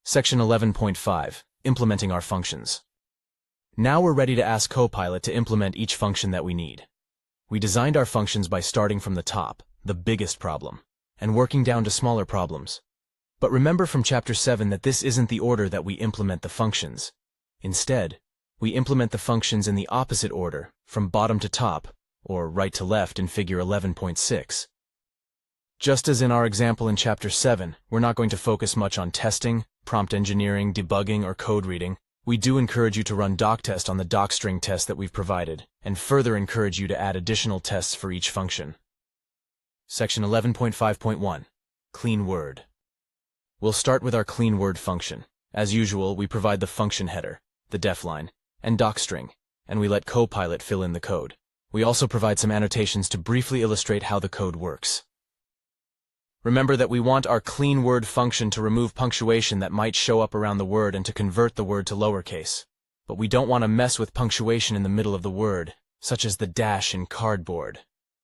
Section 11.5, Implementing our functions. Now we're ready to ask Copilot to implement each function that we need. We designed our functions by starting from the top, the biggest problem, and working down to smaller problems. But remember from Chapter 7 that this isn't the order that we implement the functions. Instead, we implement the functions in the opposite order, from bottom to top, or right to left in Figure 11.6. Just as in our example in Chapter 7, we're not going to focus much on testing, prompt engineering, debugging, or code reading. We do encourage you to run doctest on the docstring test that we've provided, and further encourage you to add additional tests for each function. Section 11.5.1, Clean Word. We'll start with our clean word function. As usual, we provide the function header, the def line, and docstring, and we let Copilot fill in the code. We also provide some annotations to briefly illustrate how the code works. Remember that we want our clean word function to remove punctuation that might show up around the word and to convert the word to lowercase. But we don't want to mess with punctuation in the middle of the word, such as the dash in cardboard.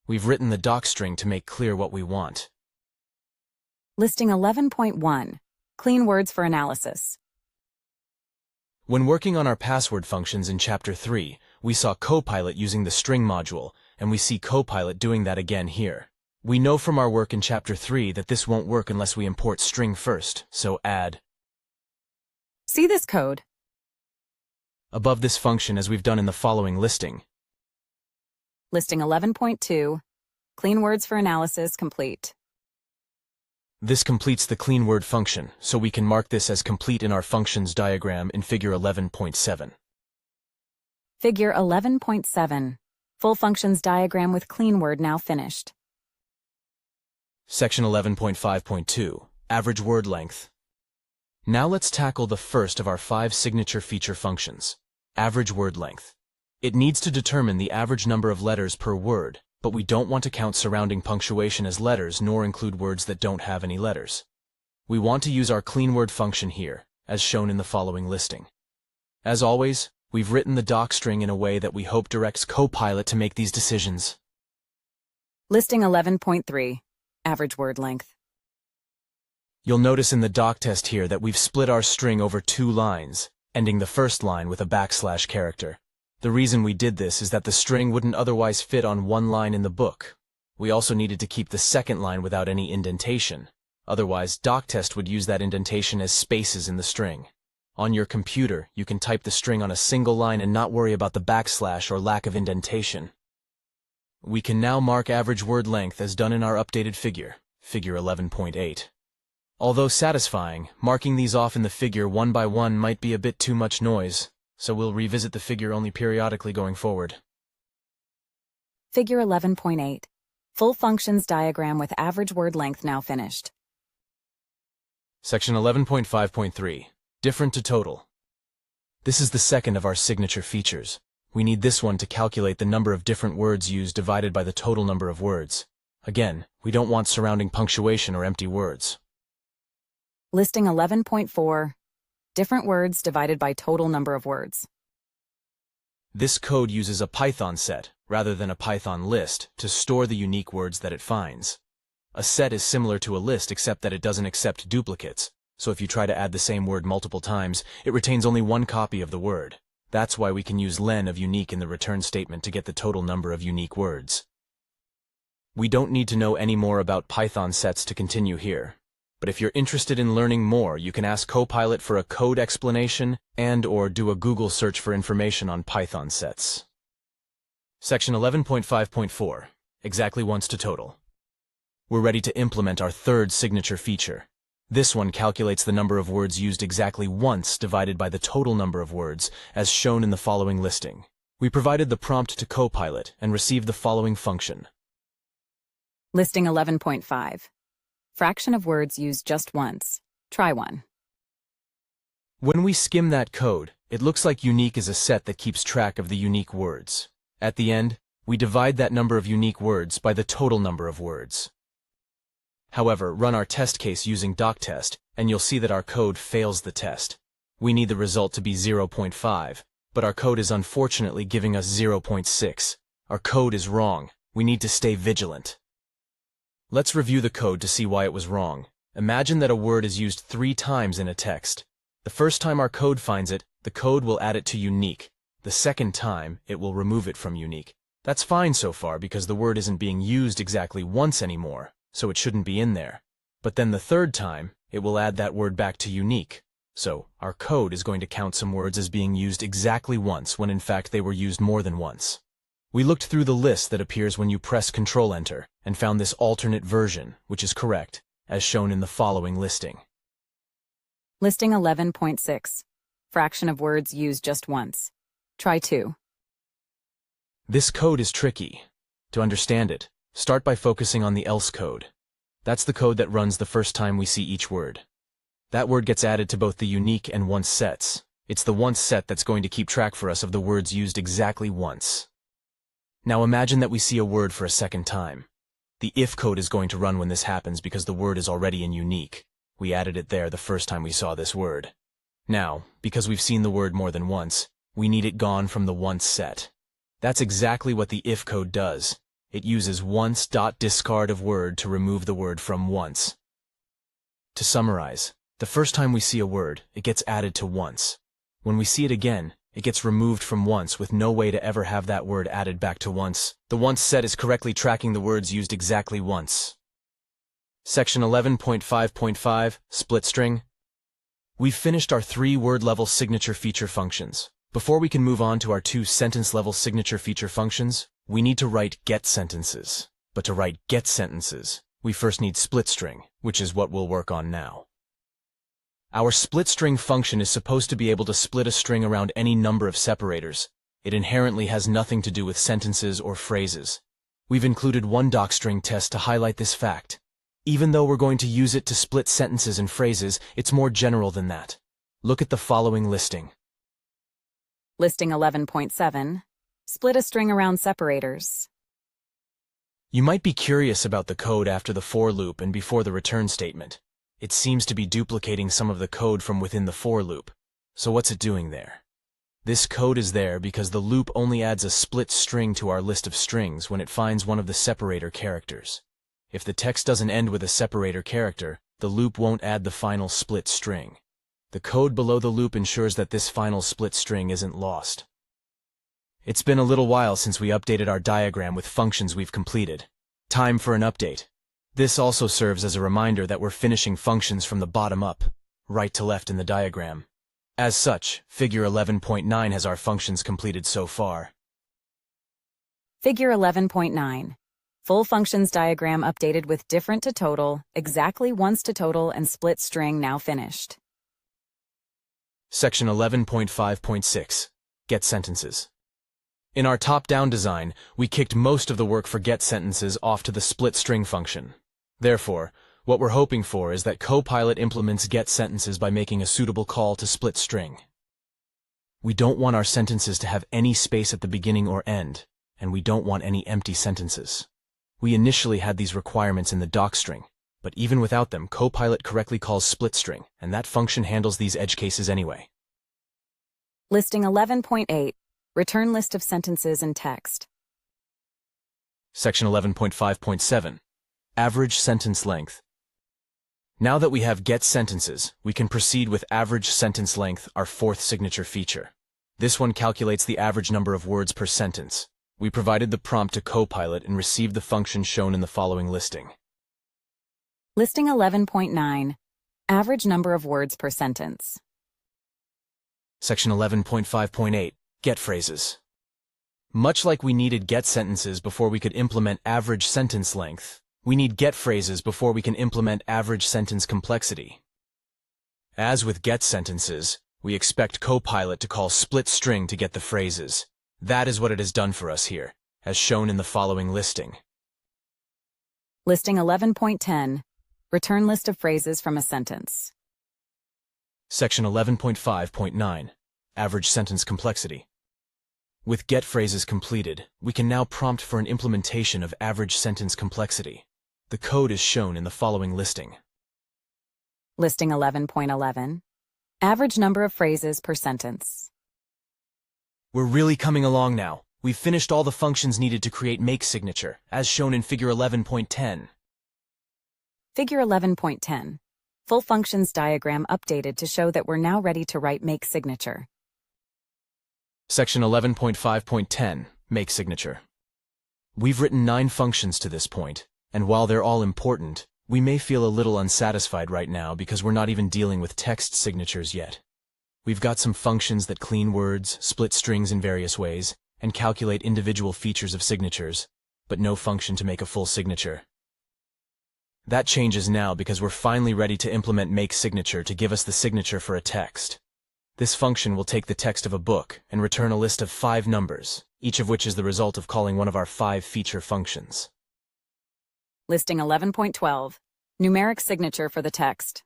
We've written the docstring to make clear what we want. Listing 11.1, Clean Words for Analysis. When working on our password functions in Chapter 3, we saw Copilot using the string module, and we see Copilot doing that again here. We know from our work in Chapter 3 that this won't work unless we import string first, so add See this code above this function as we've done in the following listing. Listing 11.2, Clean Words for Analysis complete. This completes the clean word function, so we can mark this as complete in our functions diagram in Figure 11.7. Figure 11.7, Full Functions Diagram with Clean Word now finished. Section 11.5.2, Average Word Length. Now let's tackle the first of our 5 signature feature functions, average word length. It needs to determine the average number of letters per word, but we don't want to count surrounding punctuation as letters nor include words that don't have any letters. We want to use our clean word function here, as shown in the following listing. As always, we've written the docstring in a way that we hope directs Copilot to make these decisions. Listing 11.3, Average word length. You'll notice in the doctest here that we've split our string over 2 lines, ending the first line with a backslash character. The reason we did this is that the string wouldn't otherwise fit on 1 line in the book. We also needed to keep the second line without any indentation. Otherwise, doctest would use that indentation as spaces in the string. On your computer, you can type the string on a single line and not worry about the backslash or lack of indentation. We can now mark average word length as done in our updated figure, Figure 11.8. Although satisfying, marking these off in the figure one by one might be a bit too much noise, so we'll revisit the figure only periodically going forward. Figure 11.8, Full Functions Diagram with Average Word Length now finished. Section 11.5.3, Different to Total. This is the second of our signature features. We need this one to calculate the number of different words used divided by the total number of words. Again, we don't want surrounding punctuation or empty words. Listing 11.4, Different words divided by total number of words. This code uses a Python set, rather than a Python list, to store the unique words that it finds. A set is similar to a list except that it doesn't accept duplicates, so if you try to add the same word multiple times, it retains only 1 copy of the word. That's why we can use len of unique in the return statement to get the total number of unique words. We don't need to know any more about Python sets to continue here. But if you're interested in learning more, you can ask Copilot for a code explanation and/or do a Google search for information on Python sets. Section 11.5.4, Exactly Once to Total. We're ready to implement our third signature feature. This one calculates the number of words used exactly once divided by the total number of words, as shown in the following listing. We provided the prompt to Copilot and received the following function. Listing 11.5, Fraction of words used just once. Try one. When we skim that code, it looks like unique is a set that keeps track of the unique words. At the end, we divide that number of unique words by the total number of words. However, run our test case using doctest, and you'll see that our code fails the test. We need the result to be 0.5, but our code is unfortunately giving us 0.6. Our code is wrong. We need to stay vigilant. Let's review the code to see why it was wrong. Imagine that a word is used 3 times in a text. The first time our code finds it, the code will add it to unique. The second time, it will remove it from unique. That's fine so far because the word isn't being used exactly once anymore, so it shouldn't be in there. But then the third time, it will add that word back to unique. So, our code is going to count some words as being used exactly once when in fact they were used more than once. We looked through the list that appears when you press Ctrl-Enter and found this alternate version, which is correct, as shown in the following listing. Listing 11.6. Fraction of words used just once. Try 2. This code is tricky. To understand it, start by focusing on the else code. That's the code that runs the first time we see each word. That word gets added to both the unique and once sets. It's the once set that's going to keep track for us of the words used exactly once. Now imagine that we see a word for a second time. The if code is going to run when this happens because the word is already in unique. We added it there the first time we saw this word. Now, because we've seen the word more than once, we need it gone from the once set. That's exactly what the if code does. It uses once.discard of word to remove the word from once. To summarize, the first time we see a word, it gets added to once. When we see it again, it gets removed from once with no way to ever have that word added back to once. The once set is correctly tracking the words used exactly once. Section 11.5.5, Split String. We've finished our 3 word-level signature feature functions. Before we can move on to our 2 sentence-level signature feature functions, we need to write get sentences. But to write get sentences, we first need split string, which is what we'll work on now. Our split string function is supposed to be able to split a string around any number of separators. It inherently has nothing to do with sentences or phrases. We've included one docstring test to highlight this fact. Even though we're going to use it to split sentences and phrases, it's more general than that. Look at the following listing. Listing 11.7. Split a string around separators. You might be curious about the code after the for loop and before the return statement. It seems to be duplicating some of the code from within the for loop. So what's it doing there? This code is there because the loop only adds a split string to our list of strings when it finds one of the separator characters. If the text doesn't end with a separator character, the loop won't add the final split string. The code below the loop ensures that this final split string isn't lost. It's been a little while since we updated our diagram with functions we've completed. Time for an update. This also serves as a reminder that we're finishing functions from the bottom up, right to left in the diagram. As such, Figure 11.9 has our functions completed so far. Figure 11.9. Full functions diagram updated with different to total, exactly once to total, and split string now finished. Section 11.5.6. Get sentences. In our top-down design, we kicked most of the work for get sentences off to the split string function. Therefore, what we're hoping for is that Copilot implements get sentences by making a suitable call to split string. We don't want our sentences to have any space at the beginning or end, and we don't want any empty sentences. We initially had these requirements in the docstring, but even without them, Copilot correctly calls split string, and that function handles these edge cases anyway. Listing 11.8. Return list of sentences and text. Section 11.5.7. Average sentence length. Now that we have get sentences, we can proceed with average sentence length, our 4th signature feature. This one calculates the average number of words per sentence. We provided the prompt to Copilot and received the function shown in the following listing. Listing 11.9. Average number of words per sentence. Section 11.5.8. Get phrases. Much like we needed get sentences before we could implement average sentence length, we need get phrases before we can implement average sentence complexity. As with get sentences, we expect Copilot to call split string to get the phrases. That is what it has done for us here, as shown in the following listing. Listing 11.10. Return list of phrases from a sentence. Section 11.5.9. Average sentence complexity. With get phrases completed, we can now prompt for an implementation of average sentence complexity. The code is shown in the following listing. Listing 11.11. Average number of phrases per sentence. We're really coming along now. We've finished all the functions needed to create make signature, as shown in Figure 11.10. Figure 11.10. Full functions diagram updated to show that we're now ready to write make signature. Section 11.5.10, Make Signature. We've written 9 functions to this point, and while they're all important, we may feel a little unsatisfied right now because we're not even dealing with text signatures yet. We've got some functions that clean words, split strings in various ways, and calculate individual features of signatures, but no function to make a full signature. That changes now because we're finally ready to implement make signature to give us the signature for a text. This function will take the text of a book and return a list of 5 numbers, each of which is the result of calling one of our 5 feature functions. Listing 11.12. Numeric signature for the text.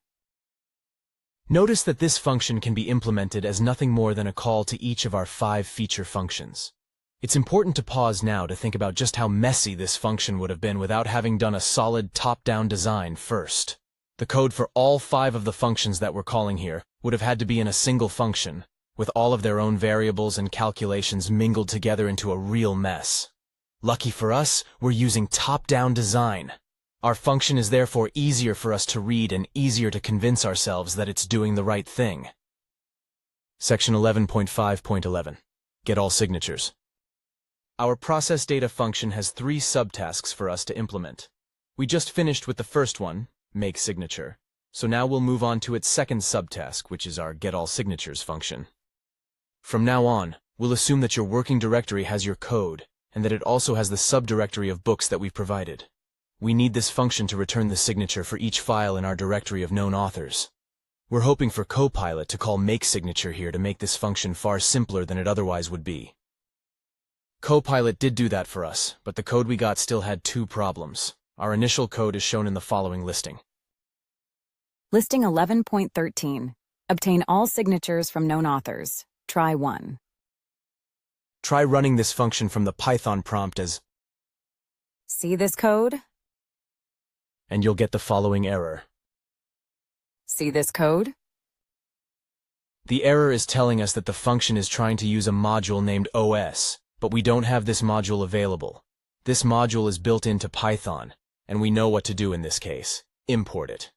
Notice that this function can be implemented as nothing more than a call to each of our 5 feature functions. It's important to pause now to think about just how messy this function would have been without having done a solid top-down design first. The code for all 5 of the functions that we're calling here would have had to be in a single function, with all of their own variables and calculations mingled together into a real mess. Lucky for us, we're using top-down design. Our function is therefore easier for us to read and easier to convince ourselves that it's doing the right thing. Section 11.5.11. Get all signatures. Our process data function has 3 subtasks for us to implement. We just finished with the first one, make signature, so now we'll move on to its second subtask, which is our get all signatures function. From now on, we'll assume that your working directory has your code, and that it also has the subdirectory of books that we've provided. We need this function to return the signature for each file in our directory of known authors. We're hoping for Copilot to call make signature here to make this function far simpler than it otherwise would be. Copilot did do that for us, but the code we got still had 2 problems. Our initial code is shown in the following listing. Listing 11.13. Obtain all signatures from known authors. Try 1. Try running this function from the Python prompt as, See this code? and you'll get the following error. See this code? The error is telling us that the function is trying to use a module named OS, but we don't have this module available. This module is built into Python, and we know what to do in this case. Import it.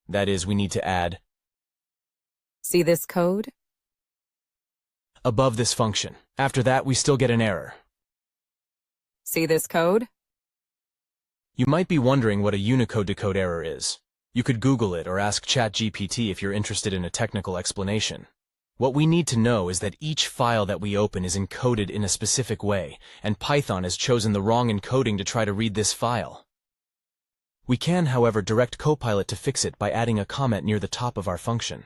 That is, we need to add See this code? above this function. After that, we still get an error. See this code? You might be wondering what a Unicode decode error is. You could Google it or ask ChatGPT if you're interested in a technical explanation. What we need to know is that each file that we open is encoded in a specific way, and Python has chosen the wrong encoding to try to read this file. We can, however, direct Copilot to fix it by adding a comment near the top of our function.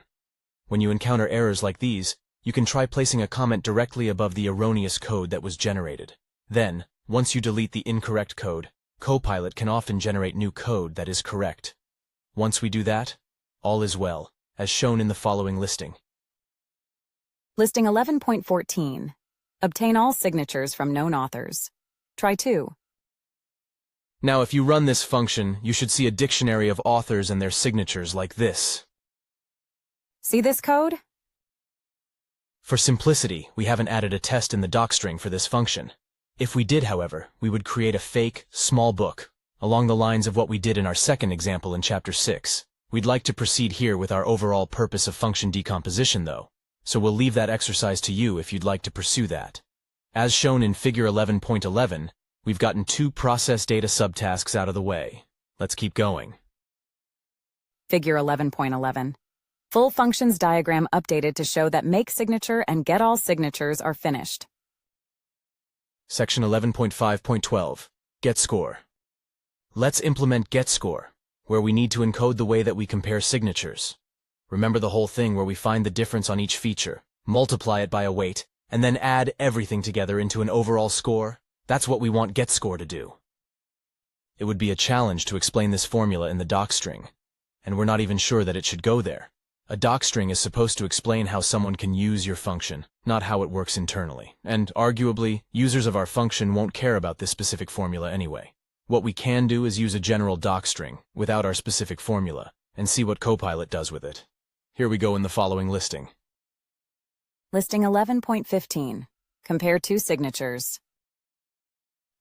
When you encounter errors like these, you can try placing a comment directly above the erroneous code that was generated. Then, once you delete the incorrect code, Copilot can often generate new code that is correct. Once we do that, all is well, as shown in the following listing. Listing 11.14. Obtain all signatures from known authors. Try 2. Now, if you run this function, you should see a dictionary of authors and their signatures like this. See this code? For simplicity, we haven't added a test in the docstring for this function. If we did, however, we would create a fake, small book, along the lines of what we did in our second example in Chapter 6. We'd like to proceed here with our overall purpose of function decomposition, though, so we'll leave that exercise to you if you'd like to pursue that. As shown in Figure 11.11, we've gotten 2 process data subtasks out of the way. Let's keep going. Figure 11.11. Full functions diagram updated to show that make signature and get all signatures are finished. Section 11.5.12, Get Score. Let's implement getScore, where we need to encode the way that we compare signatures. Remember the whole thing where we find the difference on each feature, multiply it by a weight, and then add everything together into an overall score? That's what we want getScore to do. It would be a challenge to explain this formula in the docstring, and we're not even sure that it should go there. A docstring is supposed to explain how someone can use your function, not how it works internally, and arguably, users of our function won't care about this specific formula anyway. What we can do is use a general docstring, without our specific formula, and see what Copilot does with it. Here we go in the following listing. Listing 11.15. Compare 2 signatures.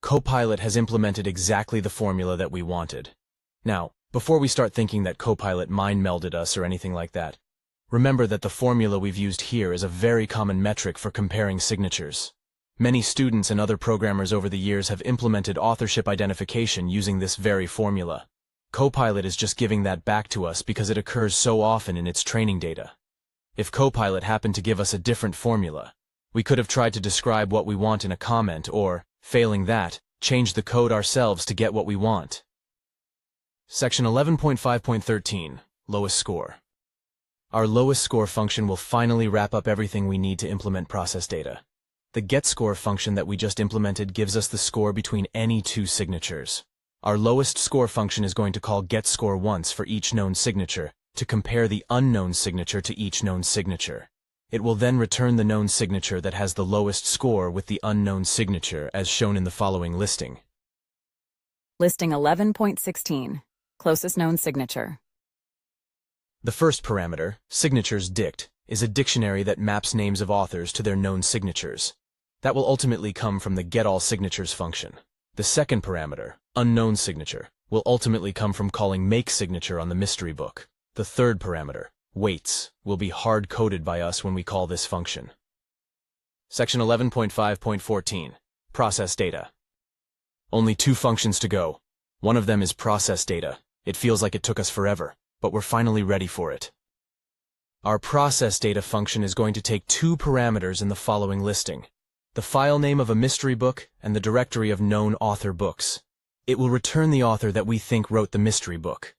Copilot has implemented exactly the formula that we wanted. Now, Before we start thinking that Copilot mind-melded us or anything like that, remember that the formula we've used here is a very common metric for comparing signatures. Many students and other programmers over the years have implemented authorship identification using this very formula. Copilot is just giving that back to us because it occurs so often in its training data. If Copilot happened to give us a different formula, we could have tried to describe what we want in a comment or, failing that, change the code ourselves to get what we want. Section 11.5.13, Lowest Score. Our lowest score function will finally wrap up everything we need to implement process data. The getScore function that we just implemented gives us the score between any two signatures. Our lowest score function is going to call getScore once for each known signature to compare the unknown signature to each known signature. It will then return the known signature that has the lowest score with the unknown signature as shown in the following listing. Listing 11.16. Closest known signature. The first parameter, signatures dict, is a dictionary that maps names of authors to their known signatures. That will ultimately come from the getAllSignatures function. The second parameter, unknown signature, will ultimately come from calling makeSignature on the mystery book. The third parameter, weights, will be hard-coded by us when we call this function. Section 11.5.14, Process Data. Only two functions to go. One of them is process data. It feels like it took us forever, but we're finally ready for it. Our process data function is going to take two parameters in the following listing: the file name of a mystery book and the directory of known author books. It will return the author that we think wrote the mystery book.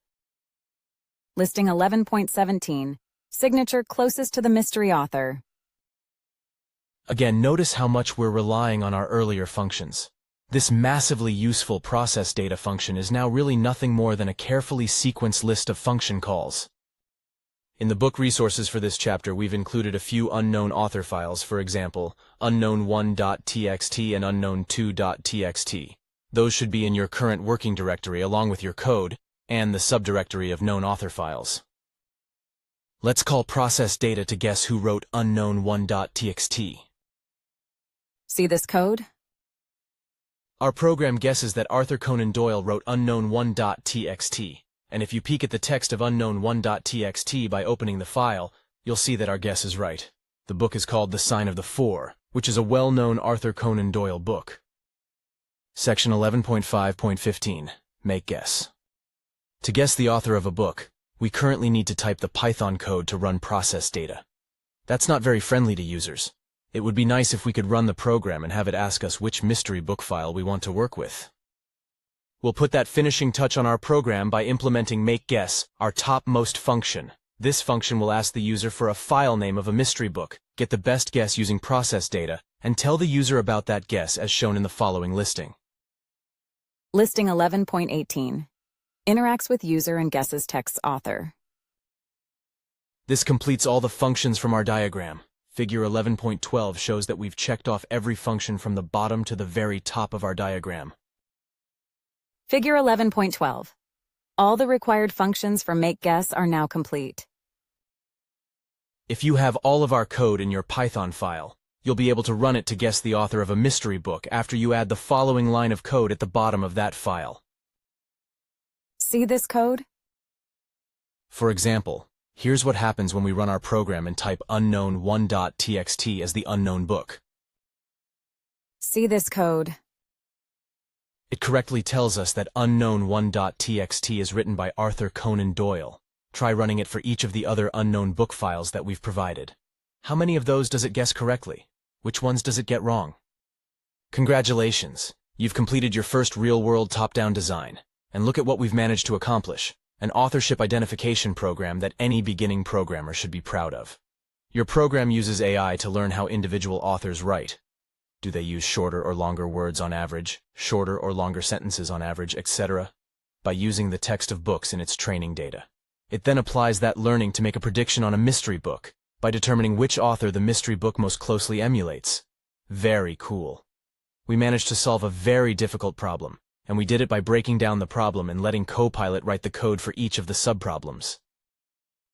Listing 11.17. Signature closest to the mystery author. Again, notice how much we're relying on our earlier functions. This massively useful process data function is now really nothing more than a carefully sequenced list of function calls. In the book resources for this chapter, we've included a few unknown author files, for example, unknown1.txt and unknown2.txt. Those should be in your current working directory along with your code and the subdirectory of known author files. Let's call process data to guess who wrote unknown1.txt. See this code? Our program guesses that Arthur Conan Doyle wrote unknown1.txt, and if you peek at the text of unknown1.txt by opening the file, you'll see that our guess is right. The book is called The Sign of the Four, which is a well-known Arthur Conan Doyle book. Section 11.5.15, Make Guess. To guess the author of a book, we currently need to type the Python code to run process data. That's not very friendly to users. It would be nice if we could run the program and have it ask us which mystery book file we want to work with. We'll put that finishing touch on our program by implementing MakeGuess, our topmost function. This function will ask the user for a file name of a mystery book, get the best guess using process data, and tell the user about that guess as shown in the following listing. Listing 11.18. Interacts with user and guesses text's author. This completes all the functions from our diagram. Figure 11.12 shows that we've checked off every function from the bottom to the very top of our diagram. Figure 11.12. All the required functions for MakeGuess are now complete. If you have all of our code in your Python file, you'll be able to run it to guess the author of a mystery book after you add the following line of code at the bottom of that file. See this code? For example, here's what happens when we run our program and type unknown1.txt as the unknown book. See this code? It correctly tells us that unknown1.txt is written by Arthur Conan Doyle. Try running it for each of the other unknown book files that we've provided. How many of those does it guess correctly? Which ones does it get wrong? Congratulations! You've completed your first real-world top-down design. And look at what we've managed to accomplish. An authorship identification program that any beginning programmer should be proud of. Your program uses AI to learn how individual authors write. Do they use shorter or longer words on average, shorter or longer sentences on average, etc.? By using the text of books in its training data. It then applies that learning to make a prediction on a mystery book, by determining which author the mystery book most closely emulates. Very cool. We managed to solve a very difficult problem, and we did it by breaking down the problem and letting Copilot write the code for each of the subproblems.